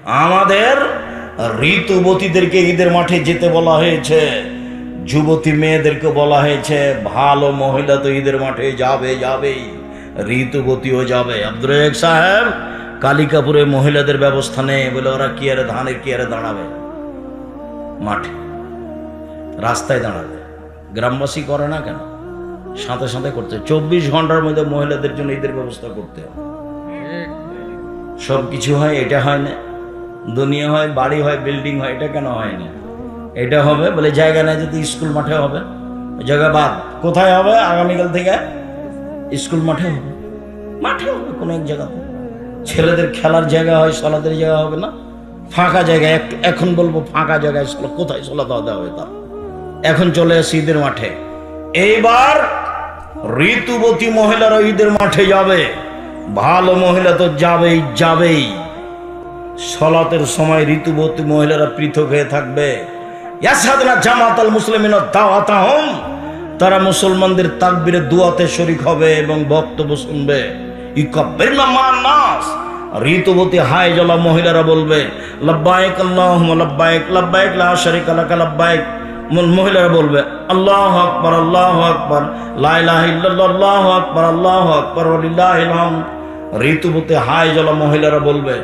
আমাদের ঋতুবতীদেরকে ঈদের মাঠে যেতে বলা হয়েছে, যুবতী মেয়েদেরকে বলা হয়েছে ভালো মহিলা তো ঈদের মাঠে যাবেই, ঋতুবতীও যাবে। আব্দুর রাজ্জাক সাহেব কালিকাপুরে মহিলাদের ব্যবস্থা নেই বলে ওরা কি আরে ধানের কি আরে দাঁড়াবে, মাঠে রাস্তায় দাঁড়াবে। গ্রামবাসী করে না কেন? সাথে সাথে করতে 24 ঘন্টার মধ্যে মহিলাদের জন্য ঈদের ব্যবস্থা করতে হবে। সব কিছু হয়, এটা হয় না। দুনিয়া হয়, বাড়ি হয়, বিল্ডিং হয়, এটা কেন হয় না? এটা হবে বলে জায়গা নেই, যদি স্কুল মাঠে হবে, জায়গা বাদ। কোথায় হবে? আগামীকাল থেকে স্কুল মাঠে হবে, মাঠে হবে কোনো এক জায়গাতে। ছেলেদের খেলার জায়গা হয়, সলাতের জায়গা হবে না, ফাঁকা জায়গা। এখন বলবো ফাঁকা জায়গা স্কুল কোথায় সলাতে হবে? তা এখন চলে আসে ঈদের মাঠে। এইবার ঋতুবতী মহিলারা ঈদের মাঠে যাবে, ভালো মহিলা তো যাবেই। সলাতের সময় ঋতুবতী মহিলারা পৃথক হয়ে থাকবে। ইয়াসাদনা জামাতাল মুসলিমিনা দাওয়াতাহুম, তারা মুসলমানদের তাকবীরে দুয়াতে শরীক হবে এবং বক্তব্য শুনবে। ইকাব্বিরনা মান নাস, ঋতুবতী হায়জলা মহিলারা বলবে লাব্বাইক আল্লাহুম্মা লাব্বাইক, লাব্বাইক লা শারীকা লাক লাব্বাইক। মহিলারা বলবে আল্লাহু আকবার, আল্লাহু আকবার, লা ইলাহা ইল্লাল্লাহ, আল্লাহু আকবার, আল্লাহু আকবার ওয়া লিল্লাহিল হামদ। ঋতুবতী হায়জলা মহিলারা বলবে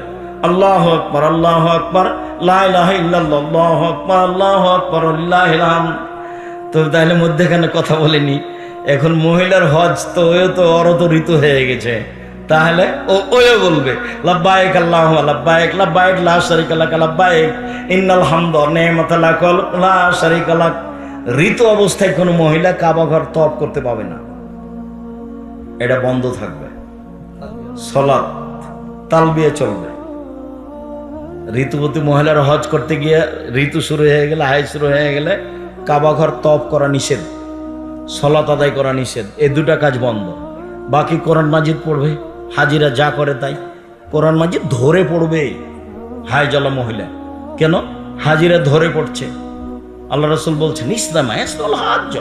আল্লাহু আকবার, আল্লাহু আকবার, লা ইলাহা ইল্লাল্লাহ, আল্লাহু আকবার, আল্লাহু আকবার ওয়া লিল্লাহিল হামদ। তো তাহলে মধ্যখানে কথা বলেনি, এখন মহিলার হজ তো ওর তো ঋতু হয়ে গেছে, তাহলে ওও বলবে লাব্বাইক আল্লাহুম্মা লাব্বাইক, লাব্বাইক লা শারীকা লাক লাব্বাইক, ইন্নাল হামদা ওয়া নি'মাতা লাক লা শারীকা লাক। ঋতু অবস্থায় কোনো মহিলা কাবা ঘর তওয়াফ করতে পাবে না, এটা বন্ধ থাকবে। সালাত তালবিয়া চলবে। ঋতুবতী মহিলার হজ করতে গিয়ে ঋতু শুরু হয়ে গেলে, হাই শুরু হয়ে গেলে কাবা ঘর তওয়াফ করা নিষেধ, সালাত আদায় করা নিষেধ। এই দুটা কাজ বন্ধ। বাকি কোরআন মাজিদ পড়বে, হাজিরা যা করে তাই। কোরআন মাজিদ ধরে পড়বে হায়জলা মহিলা। কেন? হাজিরা ধরে পড়ছে। আল্লাহ রাসূল বলছেন ইসলাম আয়াসুল হজ,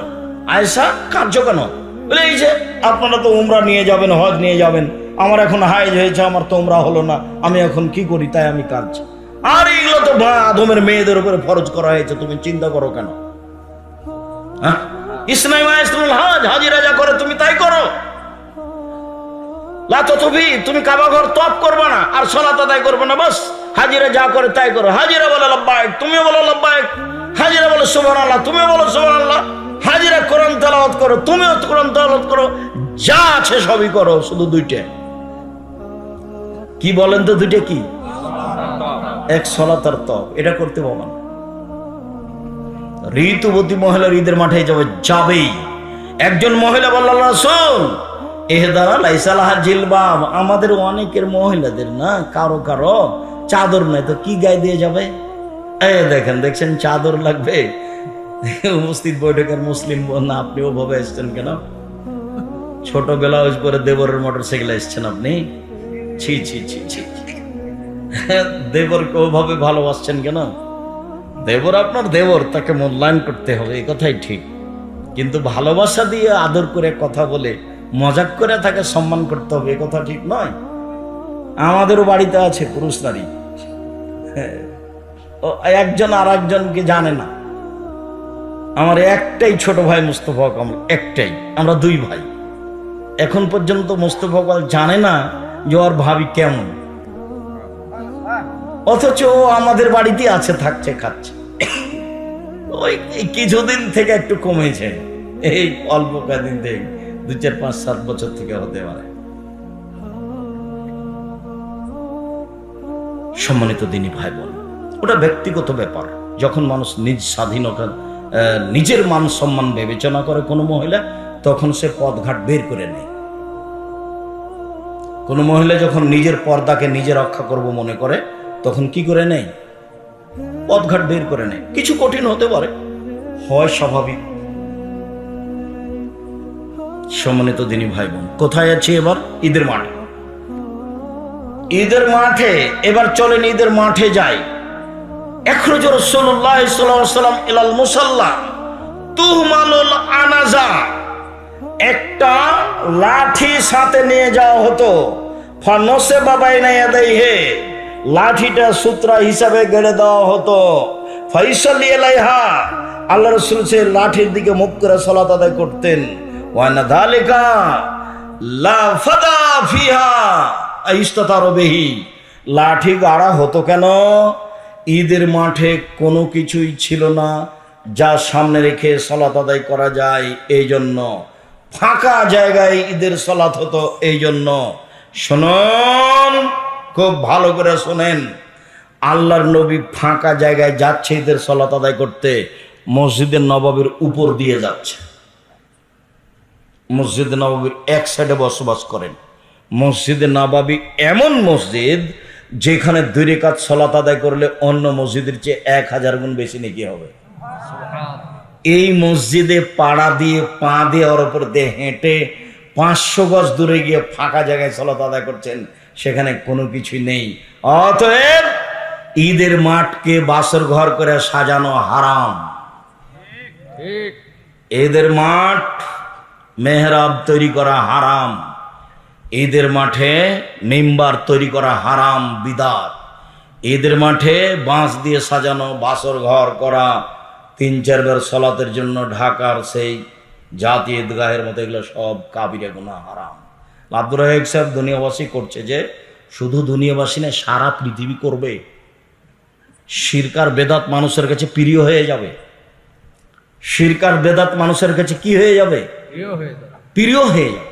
আয়েশা কার্য কেন? বলে এই যে আপনারা তো উমরা নিয়ে যাবেন, হজ নিয়ে যাবেন, আমার এখন হাইজ হয়েছে, আমার তো উমরা হলো না, আমি এখন কি করি? তাই আমি কাজ। আর এগুলো তো আদমের মেয়েদের উপরে ফরজ করা হয়েছে, তুমি চিন্তা করো কেন? হ্যাঁ, ইসলাম আয়াসুল হজ, হাজিরা যা করে তুমি তাই করো। তুমি কাবা ঘর তওয়াফ করবে না আর সালাত আদায় করবে না, বাস হাজিরা যা করে তাই করো। হাজিরা বলে লাব্বাইক, তুমিও বলো লাব্বাইক। হাজিরা বলে সুবহানাল্লাহ, তুমিও বলো সুবহানাল্লাহ। হাজিরা কোরআন তেলাওয়াত করো, তুমিও কোরআন তেলাওয়াত করো, যা আছে সবই করো, শুধু দুইটা কি বলেন তো? দুইটা কি? এক সালাত আর তওয়াফ, এটা করতে পারবে না। ঋতুবতী মহিলার ঈদের মাঠে যাবেই। একজন মহিলা বলল আল্লাহর রাসূল এহদারা লাইসা লাহা জিলবাব, আমাদের অনেকের মহিলাদের না কারো কারো চাদর নাই, তো কি গায়ে দিয়ে যাবে? দেখছেন চাদর লাগবে। উপস্থিত বৈঠকের মুসলিম বোন, আপনিও ভাবে এসছেন কেন? ছোট ব্লাউজ পরে দেবরের মোটরসাইকেলে এসছেন আপনি? ছি ছি ছি ছি, দেবরকে ওভাবে ভালোবাসছেন কেন? দেবর আপনার দেবর, তাকে মূল্যায়ন করতে হবে, এই কথাই ঠিক। কিন্তু ভালোবাসা দিয়ে আদর করে কথা বলে মজাক করে তাকে সম্মান করতে হবে, এ কথা ঠিক নয়। আমাদেরও বাড়িতে আছে পুরুষ নারী, একজন আর একজনকে জানে না। আমার একটাই ছোট ভাই মুস্তফা কামাল, একটাই, আমরা দুই ভাই। এখন পর্যন্ত মুস্তফা কামাল জানে না যে ওর ভাবি কেমন, অথচ ও আমাদের বাড়িতে আছে, থাকছে, খাচ্ছে। ওই কিছুদিন থেকে একটু কমেছে, এই অল্প কদিন থেকে, 2, 4, 5, 7 বছর থেকে হতে পারে। সম্মানিত দিনী ভাই বোন, ওটা ব্যক্তিগত ব্যাপার। যখন মানুষ নিজ স্বাধীনতা, নিজের মান সম্মান বিবেচনা করে কোনো মহিলা, তখন সে পথঘাট বের করে নেয়। কোনো মহিলা যখন নিজের পর্দাকে নিজে রক্ষা করব মনে করে, তখন কি করে নেয়? পথঘাট বের করে নেয়। কিছু কঠিন হতে পারে, হয় স্বাভাবিক। সম্মানিত দিনী ভাই বোন, কোথায় আছি এবার? ঈদের মাঠে। ঈদের মাঠে এবার চলেন, ঈদের মাঠে যাই। ইখরাজ রাসূলুল্লাহ সাল্লাল্লাহু আলাইহি ওয়াসাল্লাম ইলাল মুসাল্লা তুহমালুল আনাজা, একটা লাঠি সাথে নিয়ে যাওয়া হতো। ফানসে বাবাইনা ইয়াদাইহি, লাঠিটা সূত্রা হিসাবে গেড়ে দেওয়া হতো। ফাইসাল্লি আলাইহা, আল্লাহ রাসূল সে লাঠির দিকে মুখ করে সালাত আদায় করতেন। ওয়ানা যালিকা লা ফাদা ফিহা আইস্তাতার বিহি, লাঠি গাড়া হতো কেন? ঈদের মাঠে কোনো কিছুই ছিল না যা সামনে রেখে সালাত আদায় করা যায়, এই জন্য ফাঁকা জায়গায় ঈদের সালাত হতো। এই জন্য শুনুন, খুব ভালো করে শোনেন, আল্লাহর নবী ফাঁকা জায়গায় যাচ্ছে ঈদের সালাত আদায় করতে, মসজিদে নববীর উপর দিয়ে যাচ্ছে। মসজিদে নববীর এক সাইডে বসবাস করেন। মসজিদে নববী এমন মসজিদ যেখানে 2 রাকাত সালাত আদায় করলে অন্য মসজিদের চেয়ে 1000 গুণ বেশি নেকি হবে। এই মসজিদে পাড়া দিয়ে পা দিয়ে ওর উপর দিয়ে হেঁটে 500 গজ দূরে গিয়ে ফাঁকা জায়গায় সালাত আদায় করছেন, সেখানে কোনো কিছুই নেই। অতএব ঈদের মাঠকে বাসর ঘর করে সাজানো হারাম। ঈদের মাঠ মেহরাব তৈরি করা হারাম। ঈদের মাঠে মিম্বার তৈরি করা হারাম, বিদাত। ঈদের মাঠে বাঁশ দিয়ে সাজানো বাসর ঘর করা, 3-4 বার সালাতের জন্য ঢাকার সেই জাতীয় ঈদগাহের মতো, এগুলো সব কাবিরা গুনাহ, হারাম। আব্দুর রাজ্জাক সাহেব দুনিয়াবাসী করছে যে শুধু দুনিয়াবাসী না, সারা পৃথিবী করবে। শিরক আর বেদাত মানুষের কাছে প্রিয় হয়ে যাবে। শিরক আর বেদাত মানুষের কাছে কি হয়ে যাবে? প্রিয় হয়ে যাবে।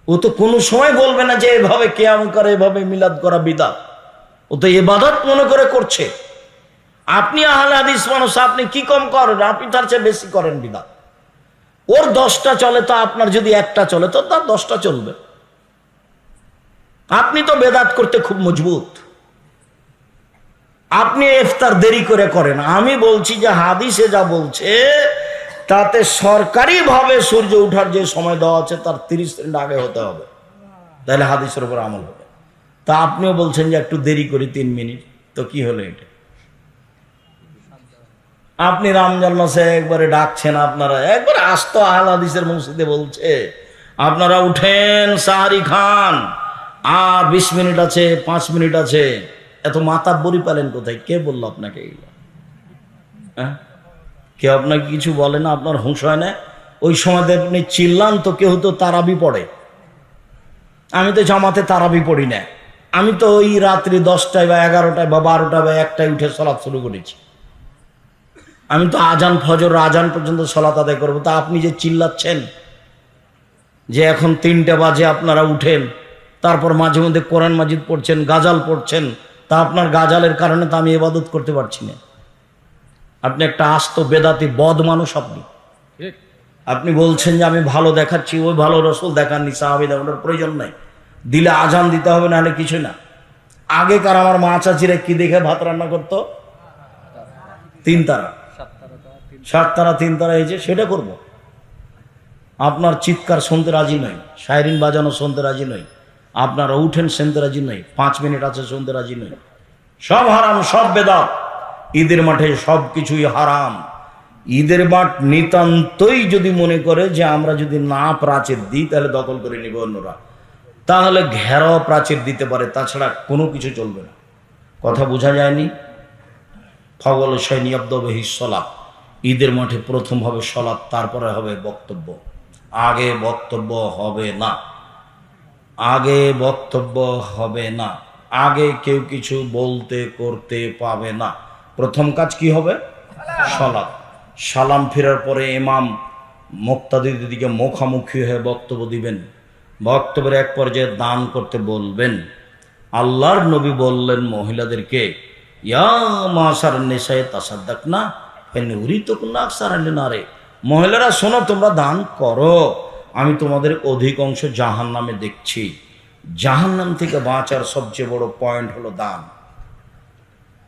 ও তো কোনো সময় বলবে না যে এভাবে কিয়াম করে, এভাবে মিলাদ করা বিদাত। ও তো ইবাদত মনে করে করছে। আপনি আহলে হাদিস মানুষ, আপনি কি কম করেন? আপনি তার চেয়ে বেশি করেন বিদাত। ওর 10টা চলে, তো আপনার যদি একটা চলে তো তার 10টা চলবে। আপনি তো বেদাত করতে খুব মজবুত। আপনি ইফতার দেরি করে করেন। আমি বলছি যে হাদিসে যা বলছে তাতে সরকারি ভাবে সূর্য ওঠার যে সময় দেওয়া আছে তার 30 মিনিট আগে হতে হবে, তাহলে হাদিসের উপর আমল হবে। তা আপনিও বলছেন যে একটু দেরি করি 3 মিনিট, তো কি হলো এটা? আপনি রমজান মাসে একবারে ডাকছেন, আপনারা একবারে আস্ত আহলে হাদিসের মসজিদে বলছে আপনারা উঠেন, সাহারি খান, আর 20 মিনিট আছে, 5 মিনিট আছে। এত মাতাব্বরি পেলেন কোথায়? কে বললো আপনাকে এগুলো? হ্যাঁ, কেউ আপনাকে কিছু বলে না? আপনার হুঁশ হয় না? ওই সময় আপনি চিল্লান তো কেউ তো তারাবি পড়ে। আমি তো জামাতে তারাবি পড়ি না। আমি তো ওই রাত্রি 10টায় বা 11টায় বা 12টায় বা 1টায় উঠে সালাত শুরু করেছি। আমি তো আজান, ফজর আজান পর্যন্ত সালাত আদায় করবো। তা আপনি যে চিল্লাচ্ছেন যে এখন 3টা বাজে আপনারা উঠেন, তারপর মাঝে মধ্যে কোরআন মাজিদ পড়ছেন, গাজাল পড়ছেন, তা আপনার গাজালের কারণে তো আমি ইবাদত করতে পারছি না। আপনি একটা আস্ত বেদাতি বদ মানুষ। আপনি বলছেন যে আমি ভালো দেখাচ্ছি, ওই ভালো রসুল দেখাননি, সাহাবী দেখানোর প্রয়োজন নাই, দিলে আজান দিতে হবে, না হলে কিছু না। আগেকার আমার মা চাচিরা কি দেখে ভাত রান্না করতো? 3 তারা, 7 তারা, 3 তারা, এই যে সেটা করব। আপনার চিৎকার শুনতে রাজি নই, শায়রিন বাজানো শুনতে রাজি নই, আপনারা উঠেন শুনতে রাজি নই, 5 মিনিট আছে শুনতে রাজি নই। সব হারাম, সব বেদাত। ঈদের মাঠে সব কিছুই হারাম। ঈদের মাঠ নিতান্তই যদি মনে করে যে আমরা যদি না প্রাচীর দিই তাহলে দখল করে নিবে অন্যরা, তাহলে ঘেরাও প্রাচীর দিতে পারে, তাছাড়া কোনো কিছু চলবে না। কথা বোঝা যায়নি? ফগল শাইনি আব্দহি সলাত, ঈদের মাঠে প্রথম হবে সলাত, তারপরে হবে বক্তব্য। আগে বক্তব্য হবে না, আগে বক্তব্য হবে না, আগে কেউ কিছু বলতে করতে পাবে না। প্রথম কাজ কি হবে? সালাত। সালাম ফেরার পরে ইমাম মুক্তাদিদের দিকে মুখামুখি হয়ে বক্তব্য দিবেন। বক্তব্যের এক পর্যায়ে দান করতে বলবেন। আল্লাহর নবী বললেন মহিলাদেরকে, ইয়া মাশার নিসায়ে তাসাদ্দাকনা ফানুরিতুকুন্না আকসারান নারে, মহিলারা শোনো, তোমরা দান করো, আমি তোমাদের অধিকাংশ জাহান্নামে দেখছি। জাহান্নাম থেকে বাঁচার সবচেয়ে বড় পয়েন্ট হলো দান।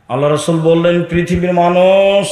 আল্লাহ রাসূল বললেন, পৃথিবীর মানুষ